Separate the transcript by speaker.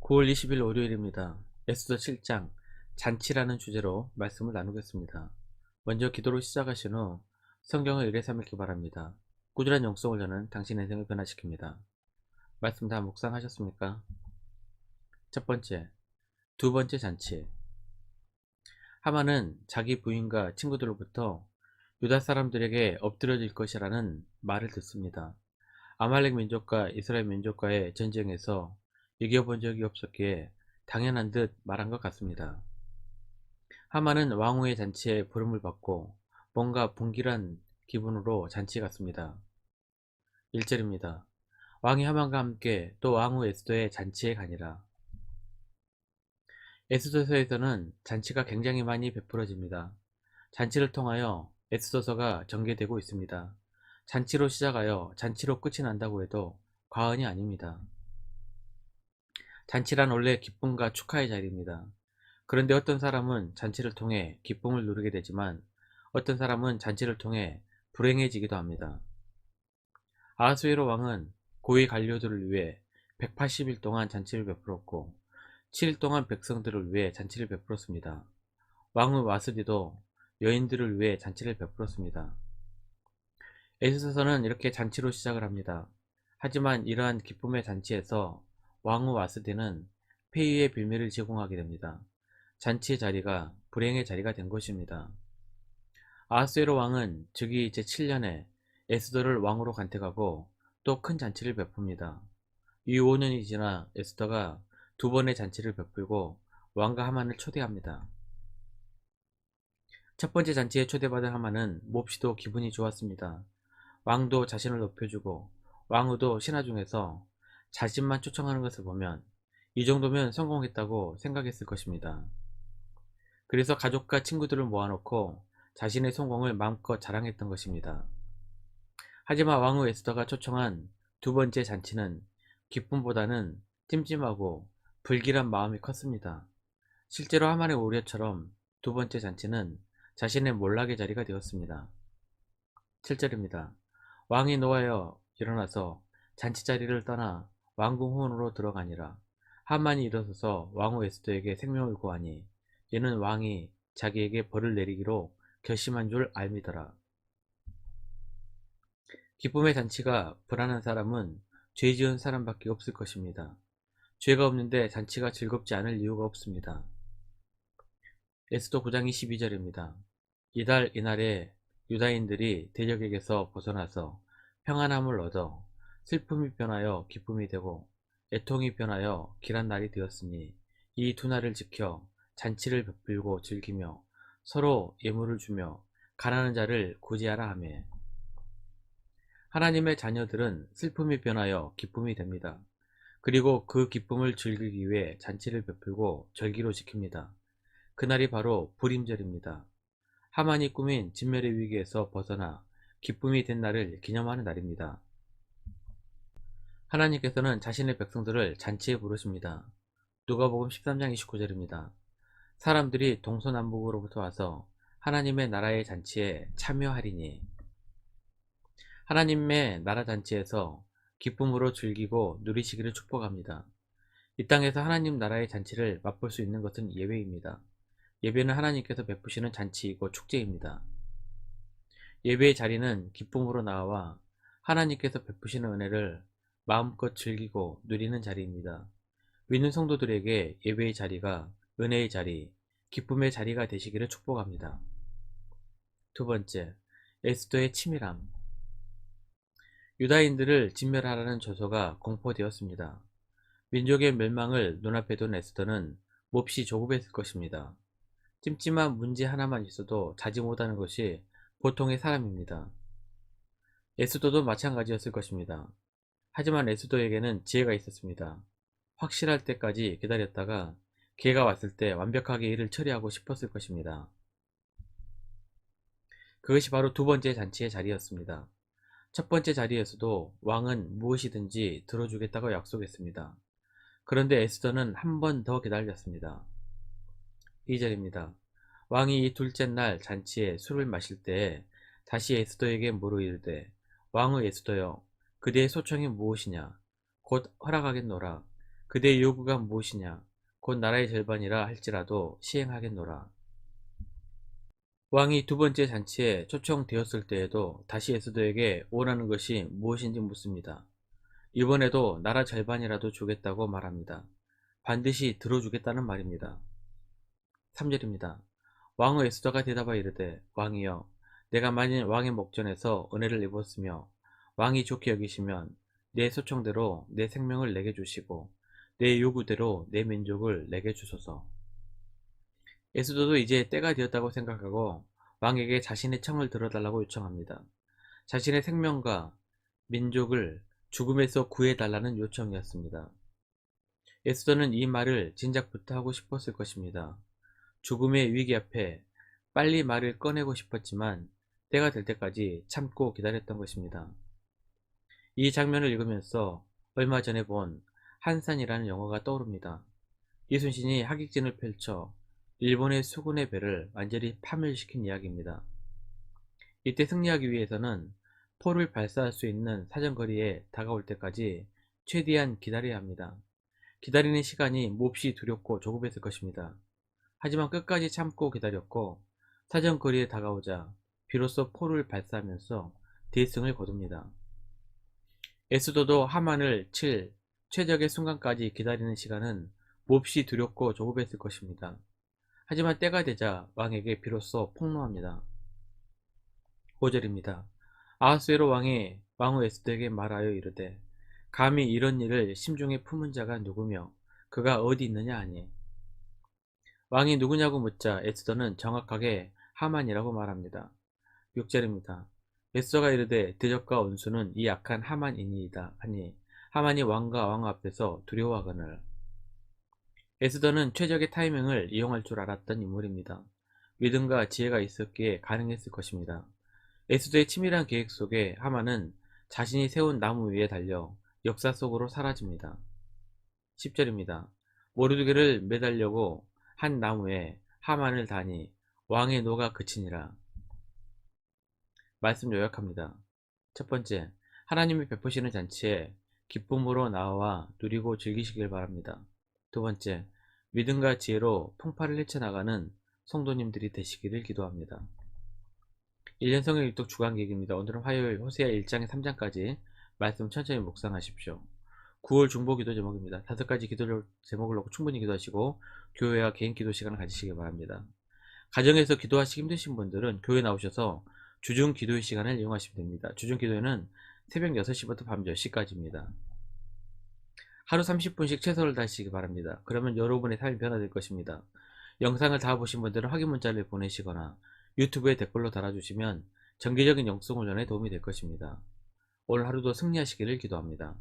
Speaker 1: 9월 20일 월요일입니다. 에스더 7장 잔치라는 주제로 말씀을 나누겠습니다. 먼저 기도로 시작하신 후 성경을 일에 삼기 바랍니다. 꾸준한 영성을 저는 당신 인생을 변화시킵니다. 말씀 다 묵상하셨습니까? 첫 번째, 두 번째 잔치. 하만은 자기 부인과 친구들로부터 유다 사람들에게 엎드려질 것이라는 말을 듣습니다. 아말렉 민족과 이스라엘 민족과의 전쟁에서 이겨본 적이 없었기에 당연한 듯 말한 것 같습니다. 하만은 왕후의 잔치에 부름을 받고 뭔가 분길한 기분으로 잔치 갔습니다. 1절입니다. 왕이 하만과 함께 또 왕후 에스더의 잔치에 가니라. 에스더서에서는 잔치가 굉장히 많이 베풀어집니다. 잔치를 통하여 에스더서가 전개되고 있습니다. 잔치로 시작하여 잔치로 끝이 난다고 해도 과언이 아닙니다. 잔치란 원래 기쁨과 축하의 자리입니다. 그런데 어떤 사람은 잔치를 통해 기쁨을 누리게 되지만 어떤 사람은 잔치를 통해 불행해지기도 합니다. 아하수에로 왕은 고위 관료들을 위해 180일 동안 잔치를 베풀었고 7일 동안 백성들을 위해 잔치를 베풀었습니다. 왕후 와스디도 여인들을 위해 잔치를 베풀었습니다. 에스더서는 이렇게 잔치로 시작을 합니다. 하지만 이러한 기쁨의 잔치에서 왕후 와스디는 폐위의 빌미를 제공하게 됩니다. 잔치의 자리가 불행의 자리가 된 것입니다. 아하수에로 왕은 즉위 제7년에 에스더를 왕으로 간택하고 또 큰 잔치를 베풉니다. 이 5년이 지나 에스더가 두 번의 잔치를 베풀고 왕과 하만을 초대합니다. 첫 번째 잔치에 초대받은 하만은 몹시도 기분이 좋았습니다. 왕도 자신을 높여주고 왕후도 신하 중에서 자신만 초청하는 것을 보면 이 정도면 성공했다고 생각했을 것입니다. 그래서 가족과 친구들을 모아놓고 자신의 성공을 마음껏 자랑했던 것입니다. 하지만 왕후 에스더가 초청한 두 번째 잔치는 기쁨보다는 찜찜하고 불길한 마음이 컸습니다. 실제로 하만의 우려처럼 두 번째 잔치는 자신의 몰락의 자리가 되었습니다. 7절입니다. 왕이 노하여 일어나서 잔치 자리를 떠나 왕궁 후원으로 들어가니라. 하만이 일어서서 왕후 에스더에게 생명을 구하니 이는 왕이 자기에게 벌을 내리기로 결심한 줄 알미더라. 기쁨의 잔치가 불안한 사람은 죄 지은 사람밖에 없을 것입니다. 죄가 없는데 잔치가 즐겁지 않을 이유가 없습니다. 에스더 9장 22절입니다. 이달 이날에 유다인들이 대적에게서 벗어나서 평안함을 얻어 슬픔이 변하여 기쁨이 되고 애통이 변하여 길한 날이 되었으니 이 두 날을 지켜 잔치를 베풀고 즐기며 서로 예물을 주며 가난한 자를 구제하라 하며 하나님의 자녀들은 슬픔이 변하여 기쁨이 됩니다. 그리고 그 기쁨을 즐기기 위해 잔치를 베풀고 절기로 지킵니다. 그날이 바로 불임절입니다. 하만이 꾸민 진멸의 위기에서 벗어나 기쁨이 된 날을 기념하는 날입니다. 하나님께서는 자신의 백성들을 잔치에 부르십니다. 누가복음 13장 29절입니다. 사람들이 동서남북으로부터 와서 하나님의 나라의 잔치에 참여하리니 하나님의 나라 잔치에서 기쁨으로 즐기고 누리시기를 축복합니다. 이 땅에서 하나님 나라의 잔치를 맛볼 수 있는 것은 예배입니다. 예배는 하나님께서 베푸시는 잔치이고 축제입니다. 예배의 자리는 기쁨으로 나와 하나님께서 베푸시는 은혜를 마음껏 즐기고 누리는 자리입니다. 믿는 성도들에게 예배의 자리가 은혜의 자리, 기쁨의 자리가 되시기를 축복합니다. 두 번째, 에스더의 치밀함. 유다인들을 진멸하라는 저서가 공포되었습니다. 민족의 멸망을 눈앞에 둔 에스더는 몹시 조급했을 것입니다. 찜찜한 문제 하나만 있어도 자지 못하는 것이 보통의 사람입니다. 에스더도 마찬가지였을 것입니다. 하지만 에스더에게는 지혜가 있었습니다. 확실할 때까지 기다렸다가 기회가 왔을 때 완벽하게 일을 처리하고 싶었을 것입니다. 그것이 바로 두 번째 잔치의 자리였습니다. 첫 번째 자리에서도 왕은 무엇이든지 들어주겠다고 약속했습니다. 그런데 에스더는 한 번 더 기다렸습니다. 2절입니다. 왕이 이 둘째 날 잔치에 술을 마실 때에 다시 에스더에게 물어 이르되 왕후 에스더여 그대의 소청이 무엇이냐 곧 허락하겠노라. 그대의 요구가 무엇이냐 곧 나라의 절반이라 할지라도 시행하겠노라. 왕이 두 번째 잔치에 초청되었을 때에도 다시 에스더에게 원하는 것이 무엇인지 묻습니다. 이번에도 나라 절반이라도 주겠다고 말합니다. 반드시 들어주겠다는 말입니다. 3절입니다. 왕후 에스더가 대답하여 이르되 왕이여 내가 만일 왕의 목전에서 은혜를 입었으며 왕이 좋게 여기시면 내 소청대로 내 생명을 내게 주시고 내 요구대로 내 민족을 내게 주소서. 에스더도 이제 때가 되었다고 생각하고 왕에게 자신의 청을 들어달라고 요청합니다. 자신의 생명과 민족을 죽음에서 구해달라는 요청이었습니다. 에스더는 이 말을 진작부터 하고 싶었을 것입니다. 죽음의 위기 앞에 빨리 말을 꺼내고 싶었지만 때가 될 때까지 참고 기다렸던 것입니다. 이 장면을 읽으면서 얼마 전에 본 한산이라는 영화가 떠오릅니다. 이순신이 하객진을 펼쳐 일본의 수군의 배를 완전히 파멸시킨 이야기입니다. 이때 승리하기 위해서는 포를 발사할 수 있는 사정거리에 다가올 때까지 최대한 기다려야 합니다. 기다리는 시간이 몹시 두렵고 조급했을 것입니다. 하지만 끝까지 참고 기다렸고 사정거리에 다가오자 비로소 포를 발사하면서 대승을 거둡니다. 에스더도 하만을 칠 최적의 순간까지 기다리는 시간은 몹시 두렵고 조급했을 것입니다. 하지만 때가 되자 왕에게 비로소 폭로합니다. 5절입니다. 아하수에로 왕이 왕후 에스더에게 말하여 이르되 감히 이런 일을 심중에 품은 자가 누구며 그가 어디 있느냐 하니 왕이 누구냐고 묻자 에스더는 정확하게 하만이라고 말합니다. 6절입니다. 에스더가 이르되 대적과 원수는 이 악한 하만이니이다 하니 하만이 왕과 왕 앞에서 두려워하거늘. 에스더는 최적의 타이밍을 이용할 줄 알았던 인물입니다. 믿음과 지혜가 있었기에 가능했을 것입니다. 에스더의 치밀한 계획 속에 하만은 자신이 세운 나무 위에 달려 역사 속으로 사라집니다. 10절입니다. 모르드게를 매달려고 한 나무에 하만을 다니 왕의 노가 그치니라. 말씀 요약합니다. 첫 번째, 하나님이 베푸시는 잔치에 기쁨으로 나와 누리고 즐기시길 바랍니다. 두 번째, 믿음과 지혜로 풍파를 헤쳐나가는 성도님들이 되시기를 기도합니다. 1년 성경 일독 주간기획입니다. 오늘은 화요일 호세아 1장에 3장까지 말씀 천천히 묵상하십시오. 9월 중보 기도 제목입니다. 5가지 기도 제목을 놓고 충분히 기도하시고 교회와 개인 기도 시간을 가지시기 바랍니다. 가정에서 기도하시기 힘드신 분들은 교회 나오셔서 주중 기도의 시간을 이용하시면 됩니다. 주중 기도회는 새벽 6시부터 밤 10시까지입니다. 하루 30분씩 최선을 다하시기 바랍니다. 그러면 여러분의 삶이 변화될 것입니다. 영상을 다 보신 분들은 확인 문자를 보내시거나 유튜브에 댓글로 달아주시면 정기적인 영성 훈련에 도움이 될 것입니다. 오늘 하루도 승리하시기를 기도합니다.